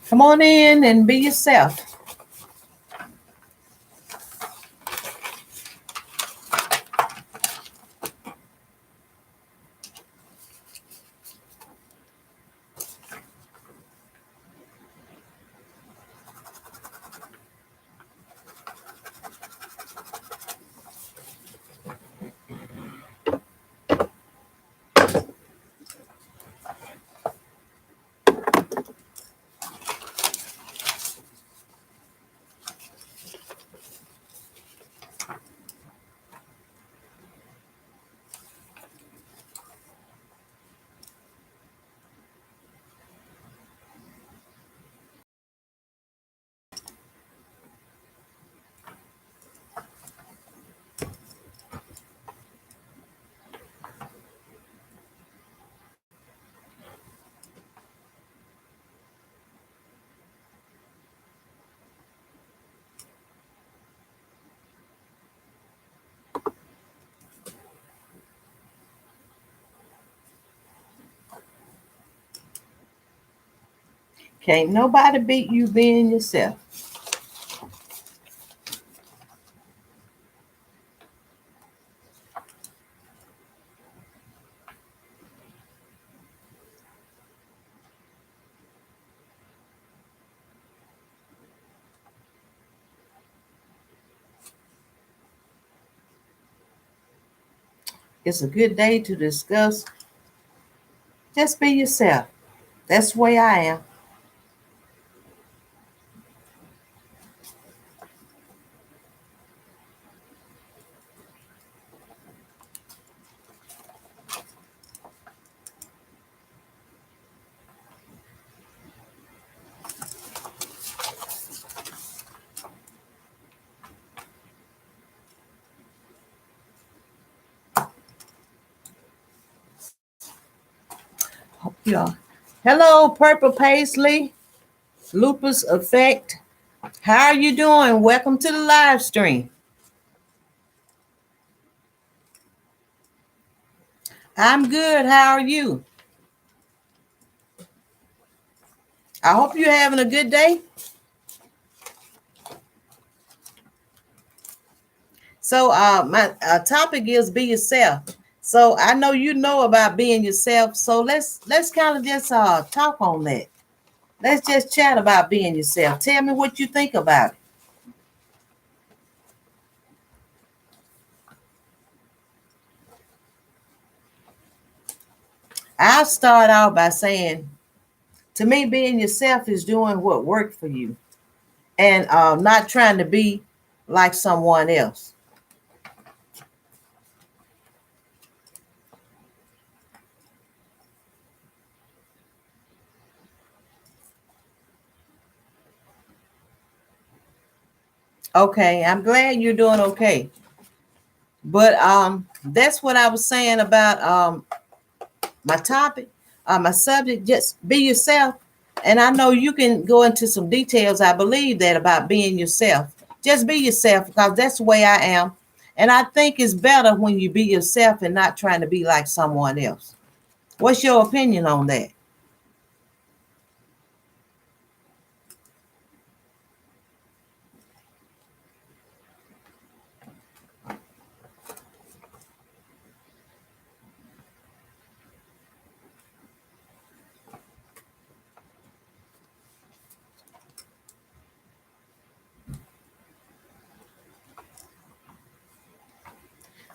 Come on in and be yourself. Can't nobody beat you being yourself. It's a good day to discuss. Just be yourself. That's the way I am. Yeah. Hello, Purple Paisley, Lupus Effect. How are you doing? Welcome to the live stream. I'm good. How are you? I hope you're having a good day. So my topic is be yourself. So I know you know about being yourself. So let's kind of just talk on that. Let's just chat about being yourself. Tell me what you think about it. I'll start out by saying, to me, being yourself is doing what worked for you and not trying to be like someone else. Okay, I'm glad you're doing okay. But that's what I was saying about my topic, my subject. Just be yourself. And I know you can go into some details. I believe that about being yourself. Just be yourself because that's the way I am. And I think it's better when you be yourself and not trying to be like someone else. What's your opinion on that?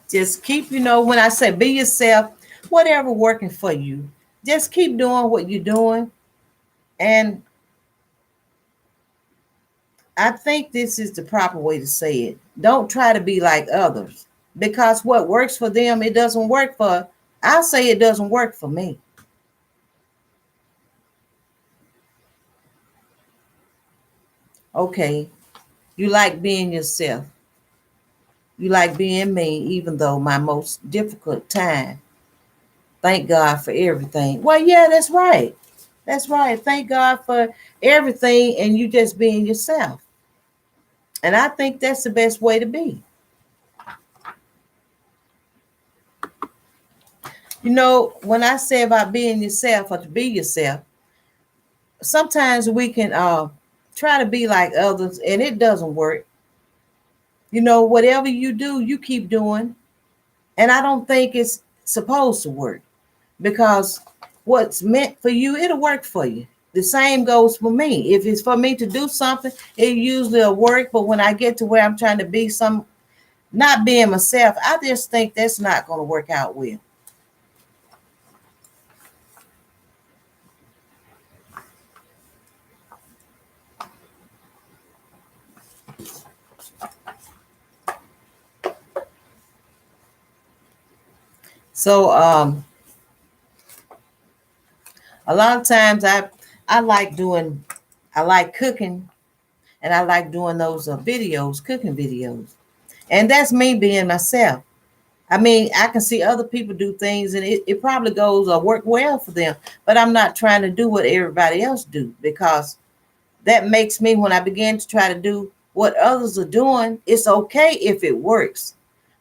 Just keep, when I say be yourself, whatever working for you, just keep doing what you're doing. And I think this is the proper way to say it. Don't try to be like others because what works for them, it doesn't work for, I'll say it doesn't work for me. Okay, you like being yourself. You like being me, even though my most difficult time. Thank God for everything. Well, yeah, that's right. That's right. Thank God for everything and you just being yourself. And I think that's the best way to be. You know, when I say about being yourself or to be yourself, sometimes we can try to be like others and it doesn't work. You know, whatever you do, you keep doing. And I don't think it's supposed to work because what's meant for you, it'll work for you. The same goes for me. If it's for me to do something, it usually will work. But when I get to where I'm trying to be not being myself, I just think that's not going to work out well. So a lot of times I like doing I like cooking and I like doing those videos, cooking videos. And that's me being myself. I mean, I can see other people do things and it probably goes or work well for them, but I'm not trying to do what everybody else do because that makes me, when I begin to try to do what others are doing, it's okay if it works,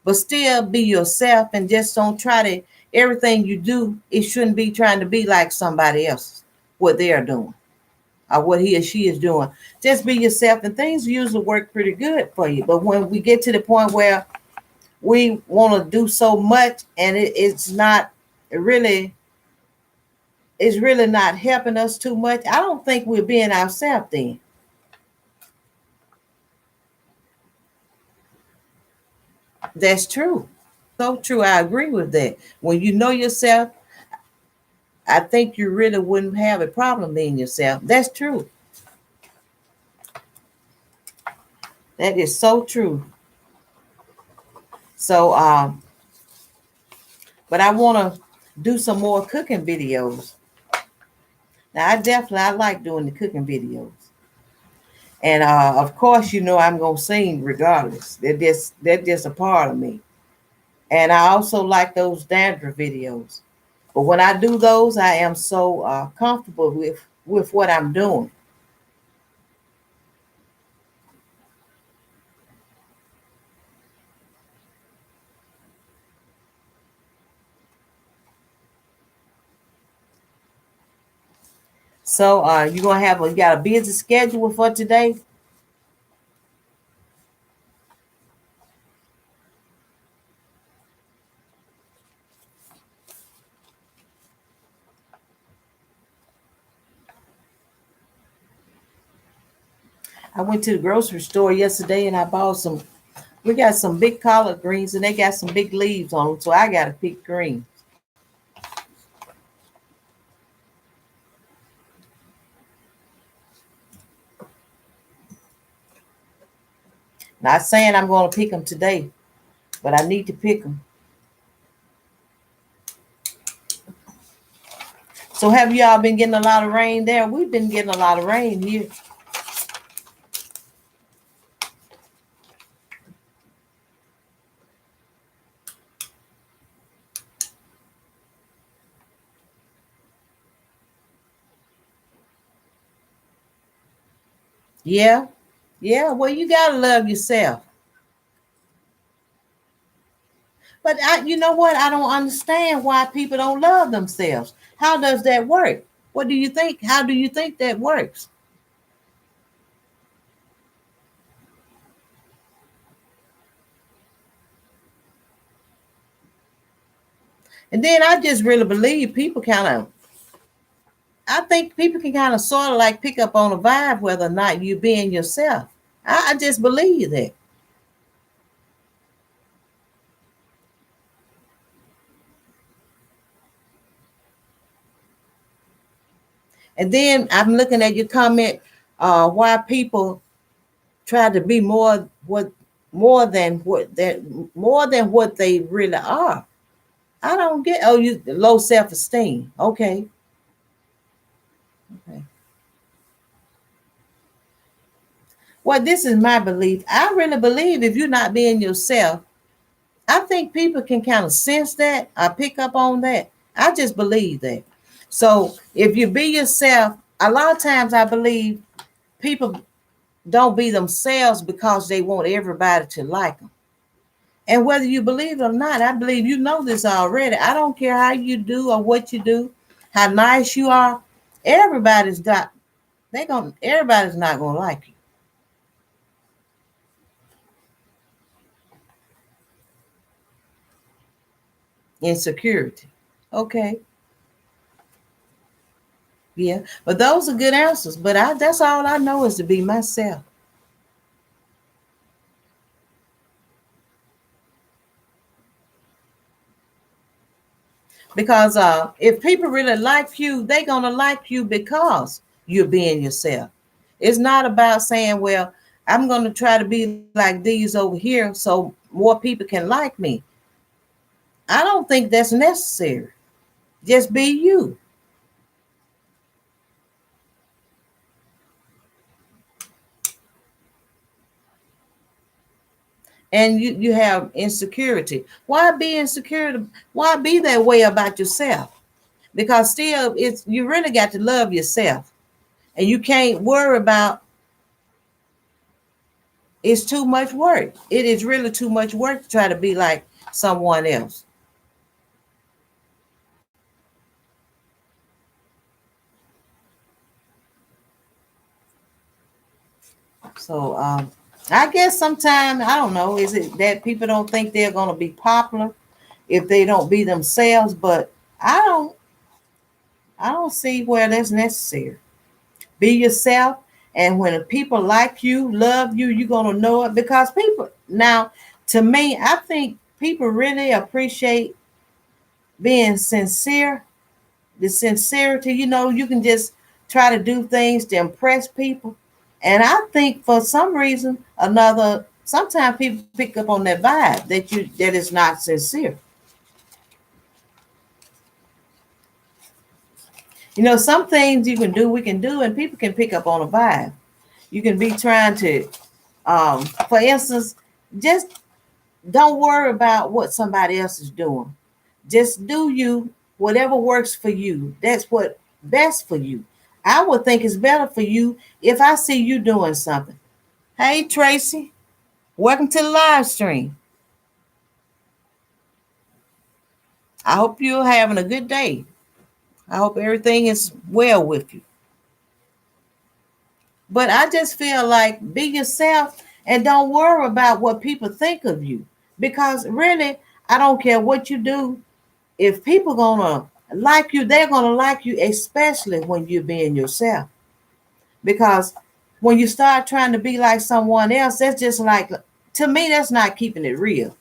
but still be yourself and just don't try to, everything you do, it shouldn't be trying to be like somebody else, what they are doing or what he or she is doing. Just be yourself and things usually work pretty good for you. But when we get to the point where we want to do so much and it's not really, it's really not helping us too much, I don't think we're being ourselves then. That's true. So true. I agree with that. When you know yourself, I think you really wouldn't have a problem being yourself. That's true. That is so true. So but I want to do some more cooking videos. Now I like doing the cooking videos. And of course, you know I'm gonna sing regardless. They're just a part of me. And I also like those dandruff videos. But when I do those, I am so comfortable with what I'm doing. So you gonna you got a busy schedule for today? I went to the grocery store yesterday and I bought some. We got some big collard greens and they got some big leaves on them, so I got to pick green. Not saying I'm going to pick them today, but I need to pick them. So have y'all been getting a lot of rain there? We've been getting a lot of rain here. Yeah, yeah. Well, you gotta love yourself. But you know what? I don't understand why people don't love themselves. How does that work? What do you think? How do you think that works? And then I just really believe people kind of, I think people can kind of sort of like pick up on a vibe whether or not you being yourself. I just believe that. And then I'm looking at your comment, why people try to be more than what they really are. I don't get. Oh, you low self esteem. Okay, okay. Well, this is my belief. I really believe if you're not being yourself, I think people can kind of sense that or pick up on that. I just believe that. So if you be yourself, a lot of times I believe people don't be themselves because they want everybody to like them. And whether you believe it or not, I believe you know this already. I don't care how you do or what you do, how nice you are. Everybody's got everybody's not gonna like you. Insecurity. Okay. Yeah. But those are good answers. But that's all I know is to be myself. Because if people really like you, they're gonna like you because you're being yourself. It's not about saying, well, I'm gonna try to be like these over here so more people can like me. I don't think that's necessary. Just be you. And you have insecurity. Why be insecure? Why be that way about yourself? Because still it's you really got to love yourself. And you can't worry about it's too much work. It is really too much work to try to be like someone else. So I guess sometimes I don't know, is it that people don't think they're gonna be popular if they don't be themselves? But I don't I don't see where that's necessary. Be yourself, and when people like you, love you, you're gonna know it because people now to me, I think people really appreciate being sincere. The sincerity, you can just try to do things to impress people. And I think for some reason another, sometimes people pick up on that vibe that is not sincere. Some things you can do, we can do, and people can pick up on a vibe. You can be trying to, for instance, just don't worry about what somebody else is doing. Just do you, whatever works for you. That's what best for you. I would think it's better for you if I see you doing something. Hey, Tracy, welcome to the live stream. I hope you're having a good day. I hope everything is well with you. But I just feel like be yourself and don't worry about what people think of you. Because really, I don't care what you do. If people gonna like you, they're gonna like you, especially when you're being yourself. Because when you start trying to be like someone else, that's just like, to me, that's not keeping it real.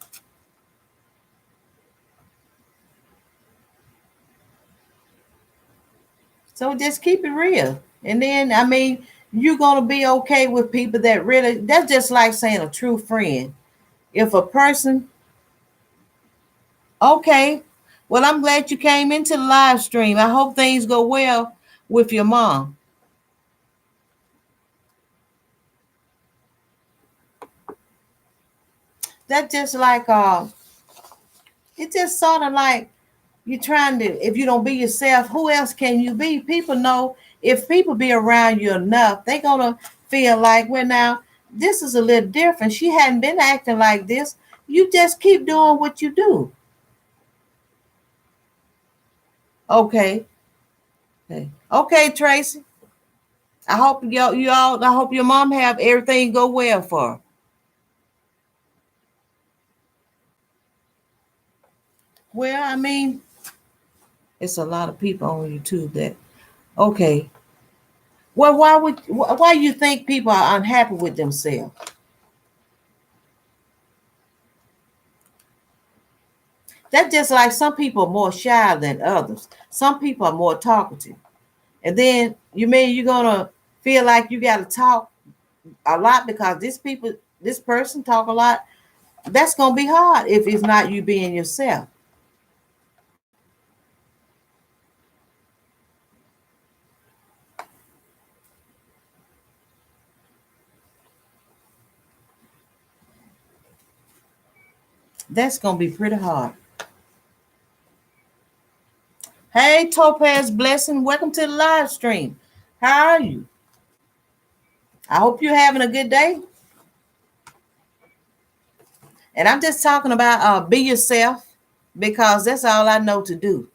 So just keep it real. And then, I mean, you're going to be okay with people that really, that's just like saying a true friend. If a person, okay, well, I'm glad you came into the live stream. I hope things go well with your mom. That's just like, it's just sort of like you're trying to, if you don't be yourself, who else can you be? People know if people be around you enough, they're going to feel like, well, now, this is a little different. She hadn't been acting like this. You just keep doing what you do. Okay. Okay, Tracy. I hope I hope your mom have everything go well for her. Well, I mean, it's a lot of people on YouTube that, okay. Well, why you think people are unhappy with themselves? That's just like some people are more shy than others. Some people are more talkative. And then you mean you're gonna feel like you gotta talk a lot because this person talk a lot. That's gonna be hard if it's not you being yourself. That's gonna be pretty hard. Hey, Topaz Blessing, welcome to the live stream. How are you? I hope you're having a good day. And I'm just talking about be yourself because that's all I know to do.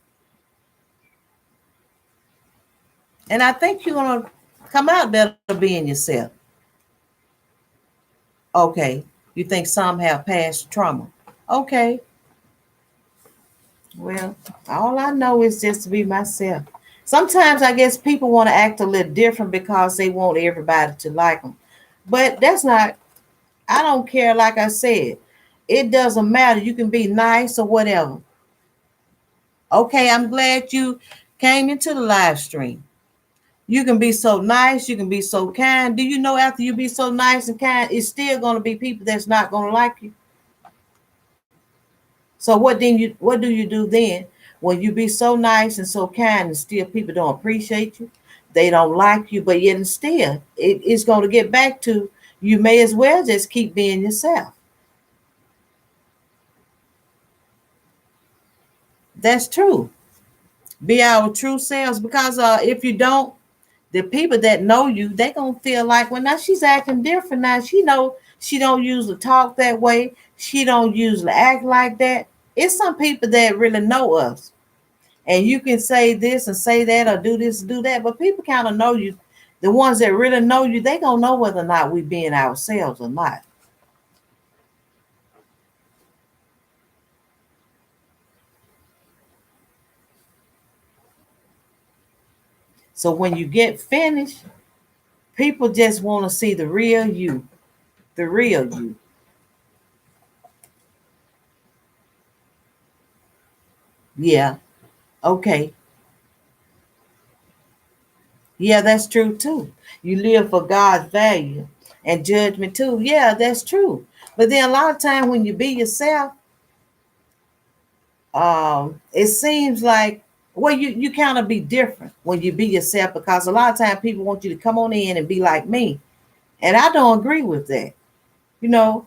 And I think you're going to come out better being yourself. Okay. You think some have past trauma. Okay. Well, all I know is just to be myself. Sometimes I guess people want to act a little different because they want everybody to like them. But that's not, I don't care. Like I said, it doesn't matter. You can be nice or whatever. Okay, I'm glad you came into the live stream. You can be so nice, you can be so kind. Do you know after you be so nice and kind, it's still going to be people that's not going to like you? So what do you do then when you be so nice and so kind and still people don't appreciate you? They don't like you, but yet and still it's going to get back to you may as well just keep being yourself. That's true. Be our true selves because if you don't, the people that know you, they gonna feel like, well, now she's acting different. Now she know she don't usually talk that way. She don't usually act like that. It's some people that really know us, and you can say this and say that or do this and do that, but people kind of know you. The ones that really know you, they gonna know whether or not we being ourselves or not. So when you get finished, people just want to see the real you, the real you. Yeah. Okay. Yeah, that's true too. You live for God's value and judgment too. Yeah, that's true. But then a lot of time when you be yourself, it seems like well, you kind of be different when you be yourself because a lot of time people want you to come on in and be like me, and I don't agree with that.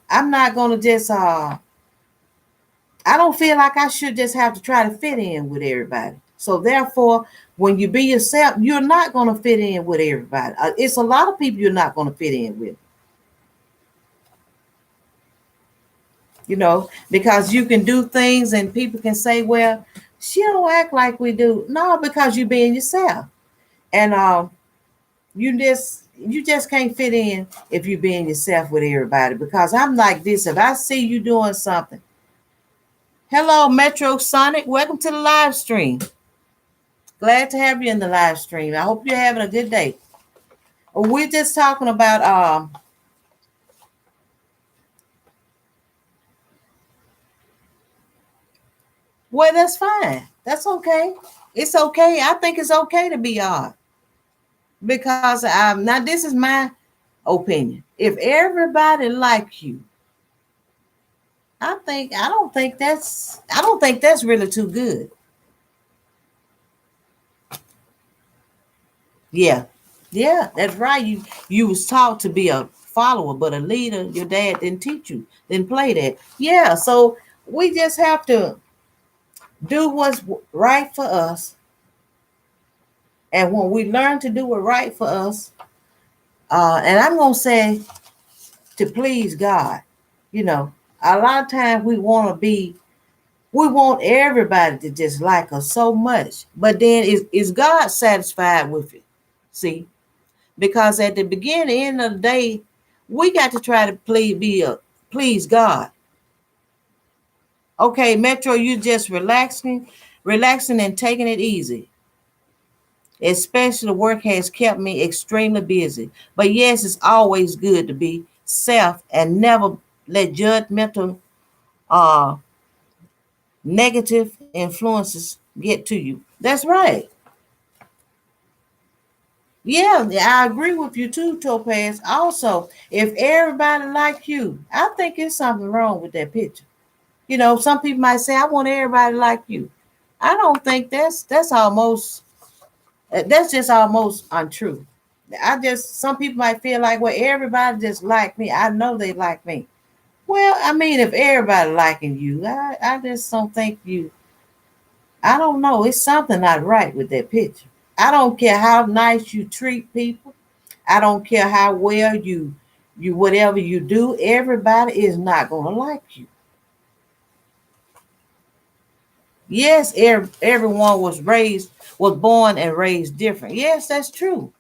I'm not gonna just I don't feel like I should just have to try to fit in with everybody. So therefore, when you be yourself, you're not going to fit in with everybody. It's a lot of people you're not going to fit in with, because you can do things and people can say, well, she don't act like we do. No, because you being yourself. And you just can't fit in if you being yourself with everybody because I'm like this. If I see you doing something, hello, Metro Sonic, welcome to the live stream. Glad to have you in the live stream. I hope you're having a good day. We're just talking about well, that's fine. That's okay. It's okay. I think it's okay to be odd because now this is my opinion. If everybody like you, I don't think that's really too good. Yeah. Yeah, that's right. You was taught to be a follower, but a leader, your dad didn't teach you, didn't play that. Yeah, so we just have to do what's right for us. And when we learn to do what right for us, and I'm gonna say to please God, you know, a lot of times we want everybody to just like us so much, but then is God satisfied with it? See, because at the beginning, end of the day, we got to try to please God. Okay, Metro, you just relaxing and taking it easy. Especially work has kept me extremely busy. But yes, it's always good to be self and never let judgmental uh negative influences get to you. That's right. Yeah, I agree with you too, Topaz. Also, if everybody like you, I think there's something wrong with that picture. Some people might say, I want everybody like you. I don't think that's just almost untrue. Some people might feel like, well, everybody just like me. I know they like me. Well, I mean, if everybody liking you, I just don't think I don't know. It's something not right with that picture. I don't care how nice you treat people. I don't care how well you whatever you do. Everybody is not gonna like you. Yes, everyone was born and raised different. Yes, that's true.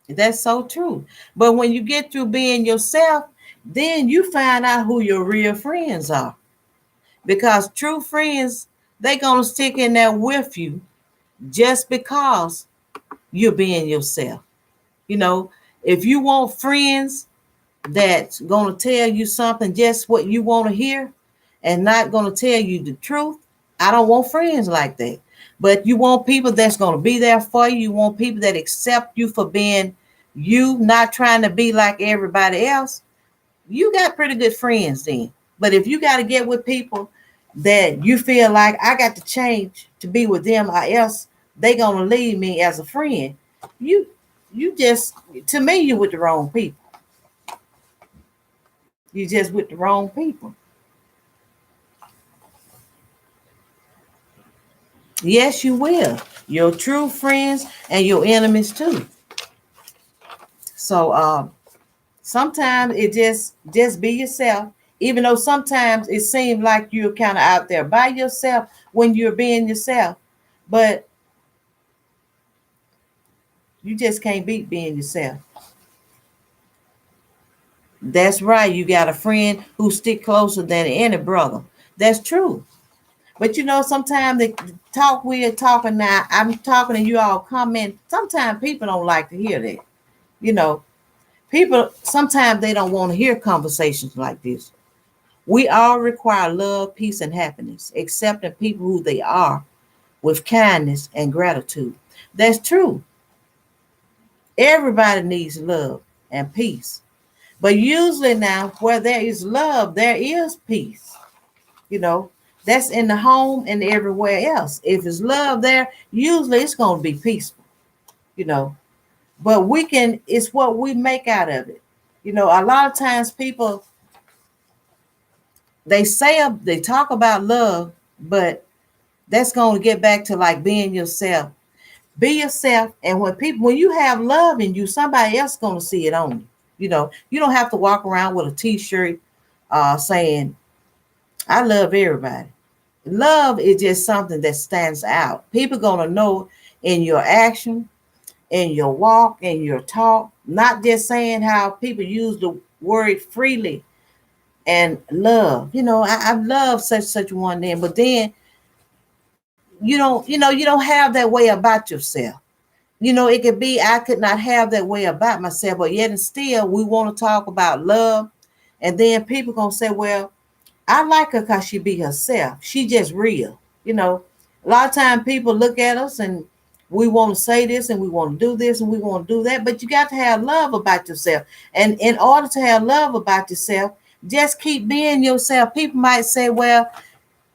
That's so true. But when you get through being yourself, then you find out who your real friends are. Because true friends, they gonna stick in there with you just because you're being yourself. You know, if you want friends that's gonna tell you something just what you want to hear and not gonna tell you the truth, I don't want friends like that. But you want people that's gonna be there for you. You want people that accept you for being you, not trying to be like everybody else. You got pretty good friends then. But if you got to get with people that you feel like I got to change to be with them or else they gonna leave me as a friend, you you just to me you with the wrong people. You just with the wrong people. Yes, you will. Your true friends and your enemies too. So sometimes it just be yourself. Even though sometimes it seems like you're kind of out there by yourself when you're being yourself, but you just can't beat being yourself. That's right. You got a friend who stick closer than any brother. That's true. But you know, sometimes the talk we're talking now, I'm talking and you all comment. Sometimes people don't like to hear that. You know, people sometimes they don't want to hear conversations like this. We all require love, peace, and happiness, accepting people who they are with kindness and gratitude. That's true. Everybody needs love and peace. But usually now, where there is love, there is peace. You know, that's in the home and everywhere else. If it's love there, usually it's going to be peaceful, you know. But it's what we make out of it. You know, a lot of times people, they talk about love, but that's going to get back to like being yourself. Be yourself. And when you have love in you, somebody else is going to see it on you. You know, you don't have to walk around with a t-shirt saying, I love everybody. Love is just something that stands out. People gonna know in your action, in your walk, in your talk, not just saying how people use the word freely and love. You know, I love such one then, but then you don't have that way about yourself. You know, it could be I could not have that way about myself, but yet and still we want to talk about love, and then people gonna say, well, I like her because she be herself. She just real. You know, a lot of time people look at us and we want to say this and we want to do this and we want to do that, but you got to have love about yourself. And in order to have love about yourself, just keep being yourself. People might say, well,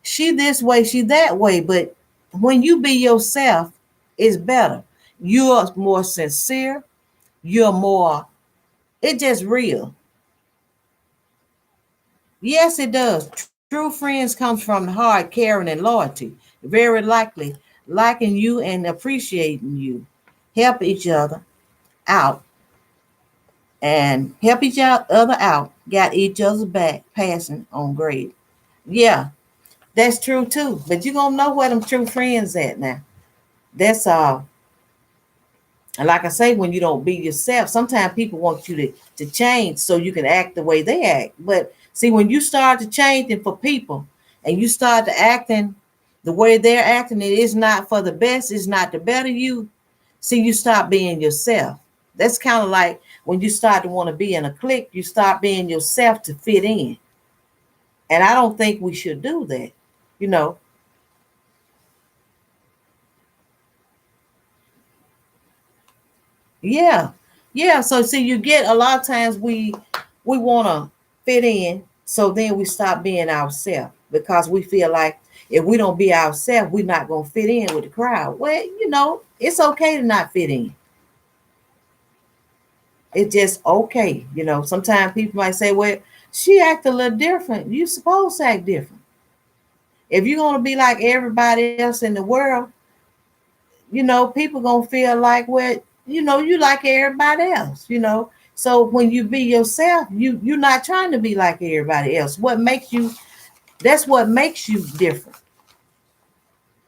she this way, she that way, but when you be yourself, it's better. You're more sincere. You're more, it just real. Yes, it does. True friends comes from the heart, caring, and loyalty. Very likely liking you and appreciating you. Help each other out and help each other out. Got each other's back, passing on grade. Yeah, that's true too. But you gonna know where them true friends at now. That's all. And like I say, when you don't be yourself, sometimes people want you to change so you can act the way they act. But see, when you start to changing for people and you start to acting the way they're acting, it is not for the best, it's not to better you. See, you stop being yourself. That's kind of like when you start to want to be in a clique, you start being yourself to fit in. And I don't think we should do that. You know, yeah. Yeah. So see, you get a lot of times we want to fit in, so then we stop being ourselves because we feel like if we don't be ourselves, we're not gonna fit in with the crowd. Well, you know, it's okay to not fit in. It's just okay. You know, sometimes people might say, well, she act a little different. You supposed to act different. If you're going to be like everybody else in the world, people going to feel like, well, you like everybody else, So when you be yourself, you're not trying to be like everybody else. That's what makes you different.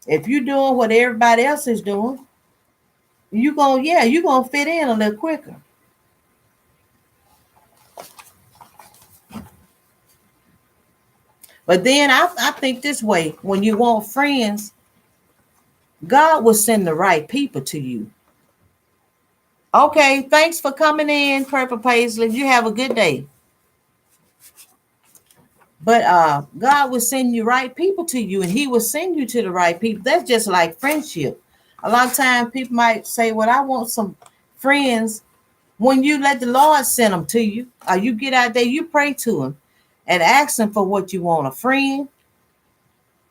If you're doing what everybody else is doing, you're gonna fit in a little quicker. But then I think this way: when you want friends, God will send the right people to you. Okay, thanks for coming in, Purple Paisley. You have a good day. But God will send you right people to you, and He will send you to the right people. That's just like friendship. A lot of times people might say, well, I want some friends. When you let the Lord send them to you, or you get out there, you pray to Him and ask Him for what you want. A friend.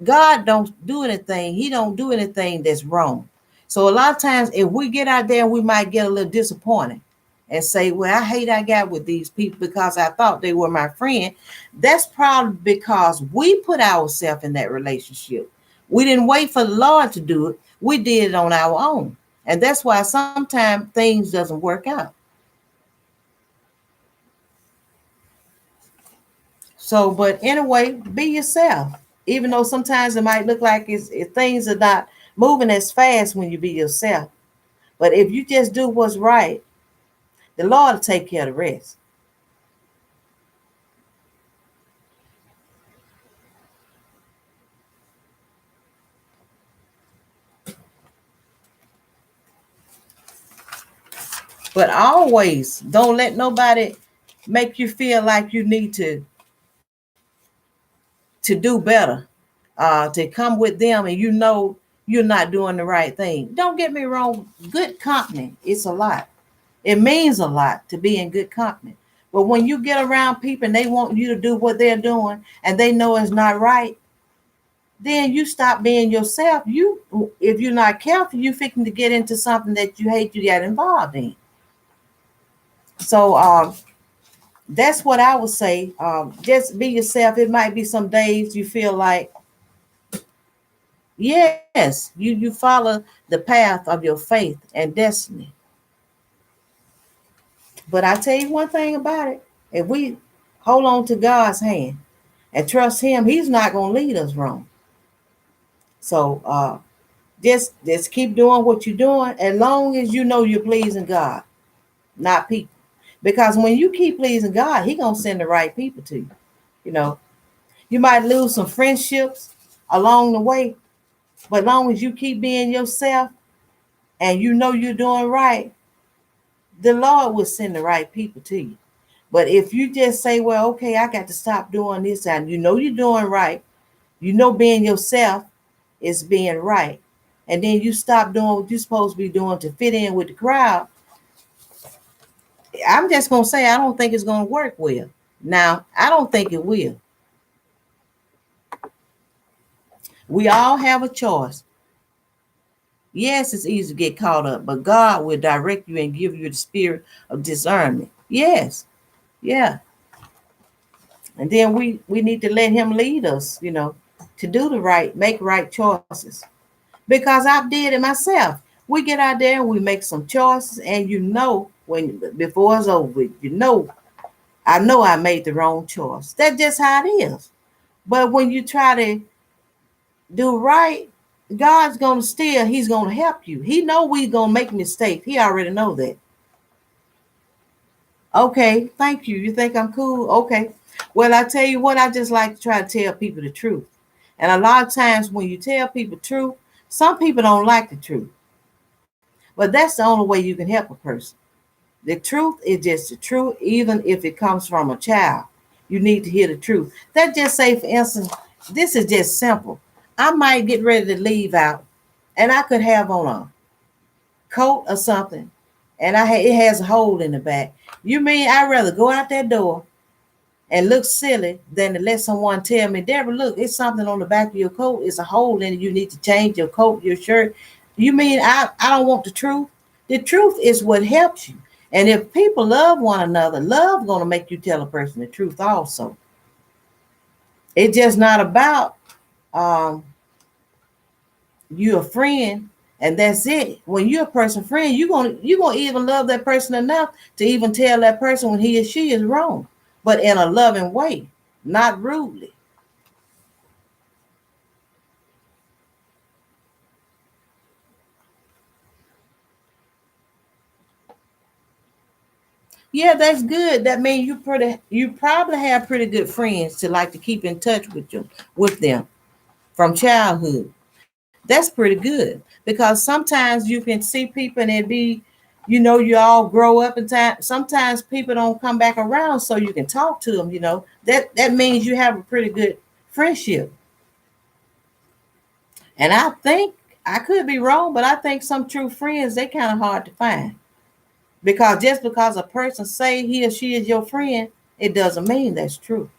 God don't do anything. He don't do anything that's wrong. So a lot of times if we get out there, we might get a little disappointed and say, well, I hate I got with these people because I thought they were my friend. That's probably because we put ourselves in that relationship. We didn't wait for the Lord to do it. We did it on our own. And that's why sometimes things doesn't work out. So, but anyway, be yourself. Even though sometimes it might look like things are not moving as fast when you be yourself. But if you just do what's right, the Lord will take care of the rest. But always don't let nobody make you feel like you need to do better, to come with them and you're not doing the right thing. Don't get me wrong, good company, it's a lot. It means a lot to be in good company. But when you get around people and they want you to do what they're doing and they know it's not right, then you stop being yourself. If you're not careful, you're fixing to get into something that you hate you got involved in. So that's what I would say. Just be yourself. It might be some days you feel like, yes, you follow the path of your faith and destiny. But I tell you one thing about it. If we hold on to God's hand and trust Him, He's not going to lead us wrong. So just keep doing what you're doing as long as you know you're pleasing God, not people. Because when you keep pleasing God, He going to send the right people to you. You might lose some friendships along the way, but as long as you keep being yourself and you know you're doing right, the Lord will send the right people to you. But if you just say, well, okay, I got to stop doing this, and you're doing right, being yourself is being right, and then you stop doing what you're supposed to be doing to fit in with the crowd, I'm just going to say I don't think it's going to work well. Now, I don't think it will. We all have a choice. Yes, it's easy to get caught up, but God will direct you and give you the spirit of discernment. Yes. Yeah. And then we need to let Him lead us, to do the right, make right choices. Because I did it myself. We get out there and we make some choices, and when before it's over, I know I made the wrong choice. That's just how it is. But when you try to do right, God's He's gonna help you. He know we're gonna make mistakes. He already know that. Okay, thank you. You think I'm cool? Okay. Well, I tell you what, I just like to try to tell people the truth. And a lot of times when you tell people the truth, some people don't like the truth. But that's the only way you can help a person. The truth is just the truth, even if it comes from a child. You need to hear the truth. That just say, for instance, this is just simple. I might get ready to leave out, and I could have on a coat or something, and it has a hole in the back. You mean I'd rather go out that door and look silly than to let someone tell me, Deborah, look, it's something on the back of your coat. It's a hole in it. You need to change your coat, your shirt. You mean I don't want the truth? The truth is what helps you. And if people love one another, love going to make you tell a person the truth also. It's just not about um you a friend and that's it. When you're a person friend, you're gonna even love that person enough to even tell that person when he or she is wrong, but in a loving way, not rudely. Yeah, that's good. That means you probably have pretty good friends to like to keep in touch with them from childhood. That's pretty good because sometimes you can see people and it be, you all grow up in time. Sometimes people don't come back around so you can talk to them. That means you have a pretty good friendship. And I think I could be wrong, but I think some true friends they kind of hard to find because just because a person say he or she is your friend, it doesn't mean that's true.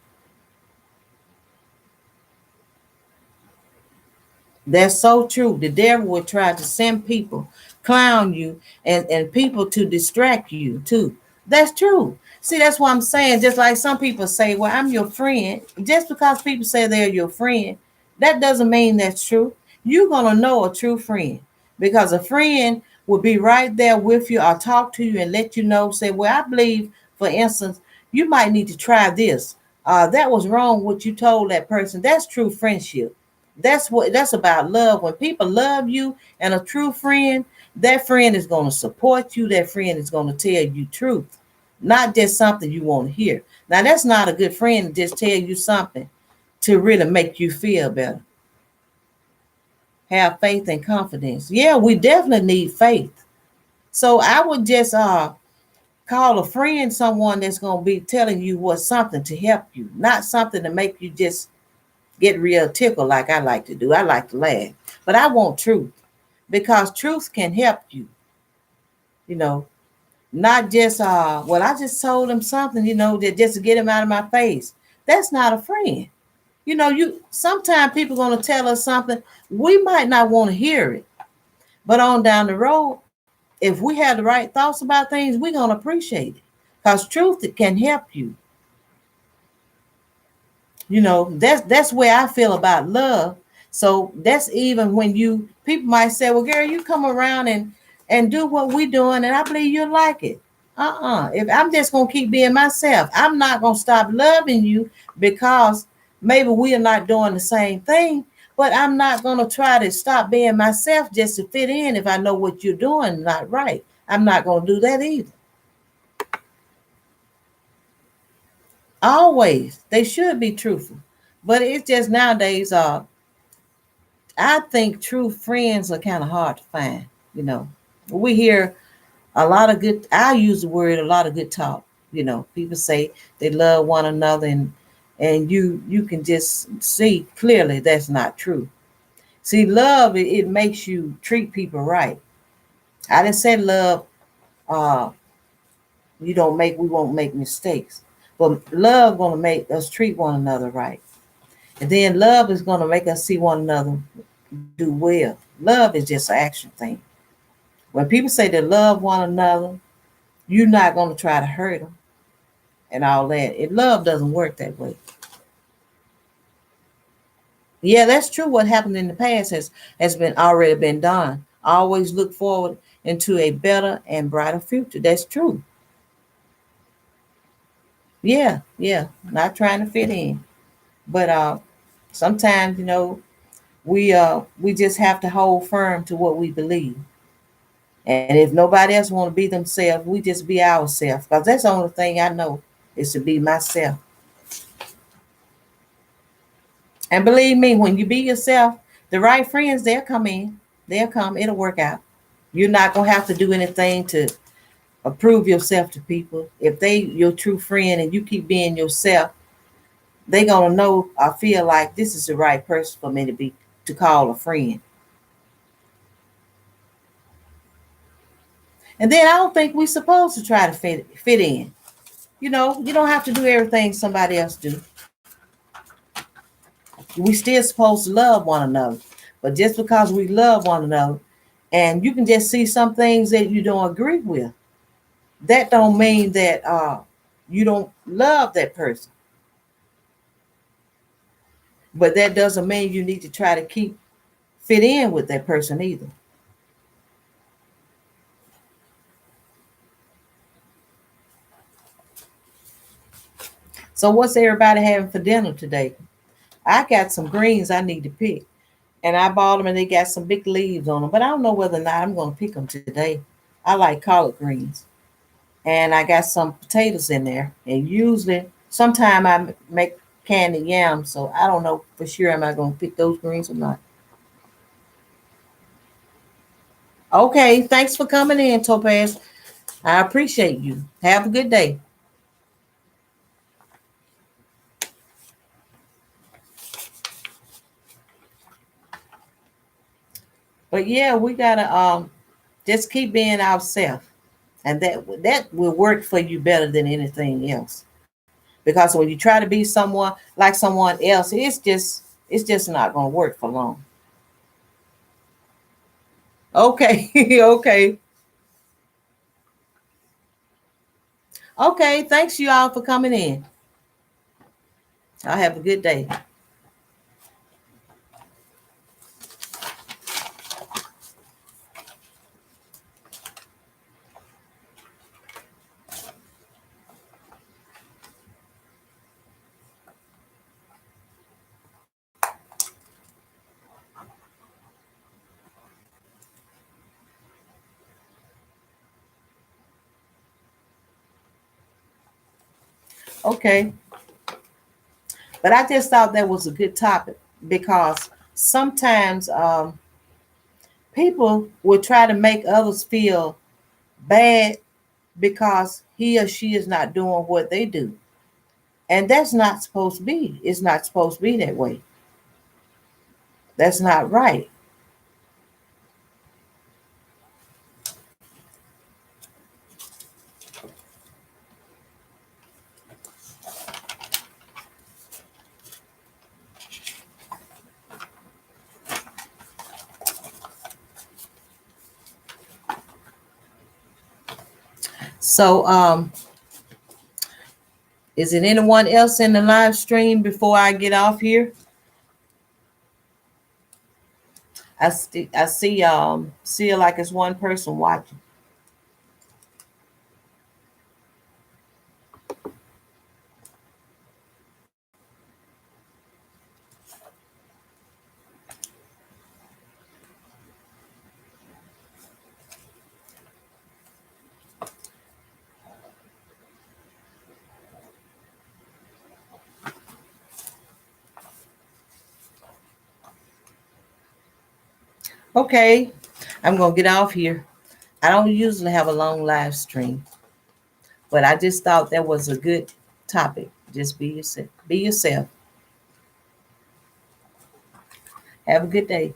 That's so true. The devil will try to send people, clown you, and people to distract you too. That's true. See, that's what I'm saying. Just like some people say, well, I'm your friend. Just because people say they're your friend, that doesn't mean that's true. You're going to know a true friend because a friend will be right there with you or talk to you and let you know, say, well, I believe, for instance, you might need to try this. That was wrong what you told that person. That's true friendship. That's about love. When people love you and a true friend, that friend is going to support you. That friend is going to tell you truth, not just something you want to hear. Now, that's not a good friend to just tell you something to really make you feel better. Have faith and confidence. Yeah, we definitely need faith. So I would just call a friend someone that's going to be telling you what's something to help you, not something to make you just get real tickled like I like to do. I like to laugh, but I want truth because truth can help you, you know, not just, well, I just told him something, that just to get him out of my face. That's not a friend. Sometimes people going to tell us something. We might not want to hear it, but on down the road, if we have the right thoughts about things, we're going to appreciate it because truth can help you. That's where I feel about love. So that's even when people might say, well, girl, you come around and do what we doing, and I believe you'll like it. If I'm just gonna keep being myself, I'm not gonna stop loving you because maybe we are not doing the same thing, but I'm not gonna try to stop being myself just to fit in if I know what you're doing is not right. I'm not gonna do that either. Always. They should be truthful. But it's just nowadays, I think true friends are kind of hard to find. We hear a lot of good, I use the word a lot of good talk. People say they love one another and you can just see clearly that's not true. See, love it makes you treat people right. I didn't say love uh we won't make mistakes. But love gonna make us treat one another right. And then love is gonna make us see one another do well. Love is just an action thing. When people say they love one another, you're not going to try to hurt them and all that. Love doesn't work that way. Yeah, that's true. What happened in the past has been already been done. Always look forward into a better and brighter future. That's true. Yeah, yeah. Not trying to fit in, but sometimes we just have to hold firm to what we believe. And if nobody else want to be themselves, we just be ourselves. Because that's the only thing I know is to be myself. And believe me, when you be yourself, the right friends, they'll come in. They'll come. It'll work out. You're not going to have to do anything to prove yourself to people. If they your true friend and you keep being yourself, they going to know or feel like this is the right person for me to call a friend. And then I don't think we're supposed to try to fit in. You don't have to do everything somebody else do. We still supposed to love one another. But just because we love one another, and you can just see some things that you don't agree with, that don't mean that you don't love that person. But that doesn't mean you need to try to fit in with that person either. So what's everybody having for dinner today? I got some greens I need to pick. And I bought them and they got some big leaves on them. But I don't know whether or not I'm going to pick them today. I like collard greens. And I got some potatoes in there. And usually, sometime I make candy yams. So I don't know for sure am I going to pick those greens or not. Okay, thanks for coming in, Topaz. I appreciate you. Have a good day. But yeah, we gotta just keep being ourselves, and that will work for you better than anything else. Because when you try to be someone like someone else, it's just not gonna work for long. Okay, okay, okay. Thanks you all for coming in. I'll have a good day. Okay, but I just thought that was a good topic because sometimes people will try to make others feel bad because he or she is not doing what they do. And that's not supposed to be. It's not supposed to be that way. That's not right. So, is it anyone else in the live stream before I get off here? I see it like it's one person watching. Okay, I'm gonna get off here. I don't usually have a long live stream, but I just thought that was a good topic. Just be yourself. Be yourself. Have a good day.